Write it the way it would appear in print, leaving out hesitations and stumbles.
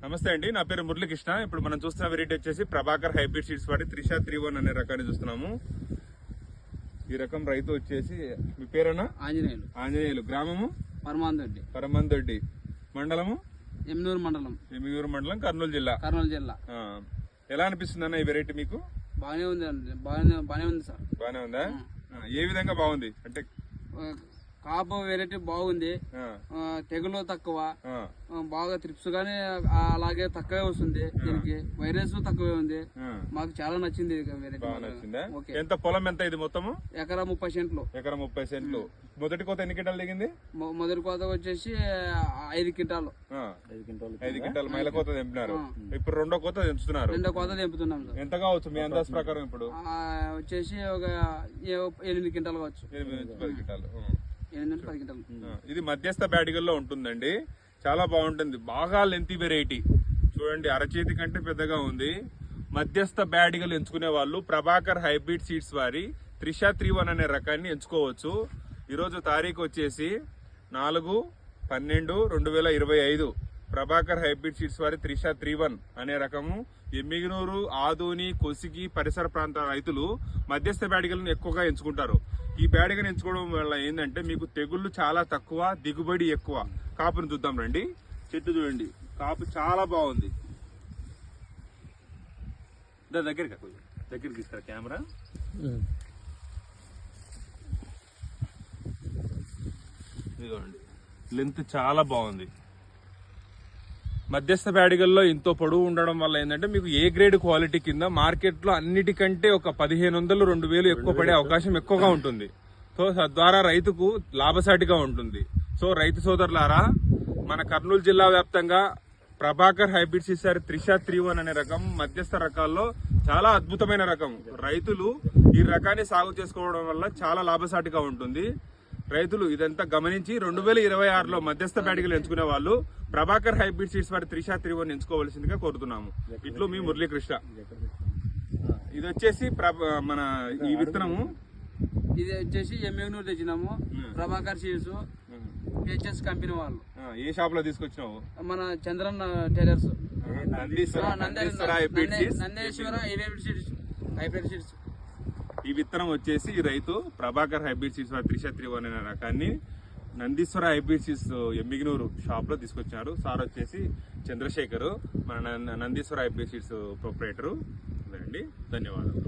నమస్తే అండి, నా పేరు మురళీకృష్ణ. ఇప్పుడు మనం చూస్తున్న వెరైటీ వచ్చేసి ప్రభాకర్ హైబ్రిడ్ సీడ్స్ వాడి త్రిషా 31 అనే రకాన్ని చూస్తున్నాము. ఈ రకం రైతు వచ్చేసి మీ పేరేనా? ఆంజనేయులు. గ్రామము పరమందొడ్డి. మండలము ఎమ్మిగూరు మండలం, కర్నూలు జిల్లా. ఎలా అనిపిస్తుంది అన్న ఈ వెరైటీ మీకు? బాగానే ఉంది సార్. బాగానే ఉందా? ఏ విధంగా బాగుంది అంటే? కాపు వెరైటీ బాగుంది, తెగులు తక్కువ, బాగా త్రిప్స్ గానీ అలాగే తక్కువే వస్తుంది, దీనికి వైరస్ తక్కువే ఉంది. మాకు చాలా నచ్చింది వెరైటీ. ఎంత పొలం ఎంత ఇది మొత్తము? ఎకరా 30 సెంట్లు. ఎకరా 30 సెంట్లు. మొదటి కోత ఎన్ని క్వింటాలు దిగింది? మొదటి కోత వచ్చేసి 5 క్వింటాలు. 5 క్వింటాలు మైల కోత తెంపినారు. ఇప్పుడు రెండో కోత తెంపుతున్నారు. రెండో కోత తెంపుతున్నాం. ఎంత కావచ్చు మీ అందాజ ప్రకారం? ఇప్పుడు వచ్చేసి ఒక 8 క్వింటాలు కావచ్చు. 10 క్వింటాలు. 10 క్వింటాలు. ఇది మధ్యస్థ బ్యాటికల్లో ఉంటుందండి. చాలా బాగుంటుంది. బాగా లెంతీ వెరైటీ. చూడండి, అరచేతి కంటే పెద్దగా ఉంది. మధ్యస్థ బ్యాటికలు ఎంచుకునే వాళ్ళు ప్రభాకర్ హైబ్రిడ్ సీడ్స్ వారి త్రిషా 31 అనే రకాన్ని ఎంచుకోవచ్చు. ఈరోజు తారీఖు వచ్చేసి 4/12/2025. ప్రభాకర్ హైబ్రిడ్ సీడ్స్ వారి త్రిషా 31 అనే రకము ఎమ్మిగనూరు, ఆదోని, కొసిగి పరిసర ప్రాంత రైతులు మధ్యస్థ బ్యాటికలను ఎక్కువగా ఎంచుకుంటారు. ఈ బ్యాటికను ఎంచుకోవడం వల్ల ఏంటంటే మీకు తెగుళ్లు చాలా తక్కువ, దిగుబడి ఎక్కువ. కాపును చూద్దాం రండి. చెట్టు చూడండి, కాపు చాలా బాగుంది. దగ్గరికి తీసుకురా కెమెరా. ఇదిగోండి, లెంత్ చాలా బాగుంది. మధ్యస్థ బ్యాడిగల్లో ఇంతో పొడవు ఉండడం వల్ల ఏంటంటే మీకు ఏ గ్రేడ్ క్వాలిటీ కింద మార్కెట్ లో అన్నిటికంటే ఒక 1500-2000 ఎక్కువ పడే అవకాశం ఎక్కువగా ఉంటుంది. సో తద్వారా రైతుకు లాభసాటిగా ఉంటుంది. సో రైతు సోదరులారా, మన కర్నూలు జిల్లా వ్యాప్తంగా ప్రభాకర్ హైబ్రిడ్ సీడ్స్ త్రిషా 31 అనే రకం మధ్యస్థ రకాల్లో చాలా అద్భుతమైన రకం. రైతులు ఈ రకాన్ని సాగు చేసుకోవడం వల్ల చాలా లాభసాటిగా ఉంటుంది. రైతులు ఇదంతా గమనించి 2026లో మధ్యస్థ బ్యాటికలు ఎంచుకునే వాళ్ళు ప్రభాకర్ హైబ్రిడ్ సీడ్స్ వారి త్రిషా 31 ఎంచుకోవాల్సిందిగా కోరుతున్నాము. ఇట్లు మీ మురళీకృష్ణ. ఇది వచ్చేసి మన ఈ విత్తనము ఇది వచ్చేసి ఎమ్మిగనూరు తెచ్చినాము. ప్రభాకర్ సీడ్స్ హెచ్ఎస్ కంపెనీ వాళ్ళు. ఏ షాప్ లో తీసుకొచ్చినావు? మన Chandran tailors, Nandeeswara hybrid seeds. ఈ విత్తనం వచ్చేసి ఈ రైతు ప్రభాకర్ హైబ్రిడ్ సీడ్స్ త్రిషా 31 అనే రకాన్ని Nandeeshwara hybrid seeds Emmiganur shop లో తీసుకొచ్చారు. సార్ వచ్చేసి చంద్రశేఖర్, మన నందీశ్వర హైబ్రిడ్ సీడ్స్ ప్రొపరేటరు. ధన్యవాదాలు.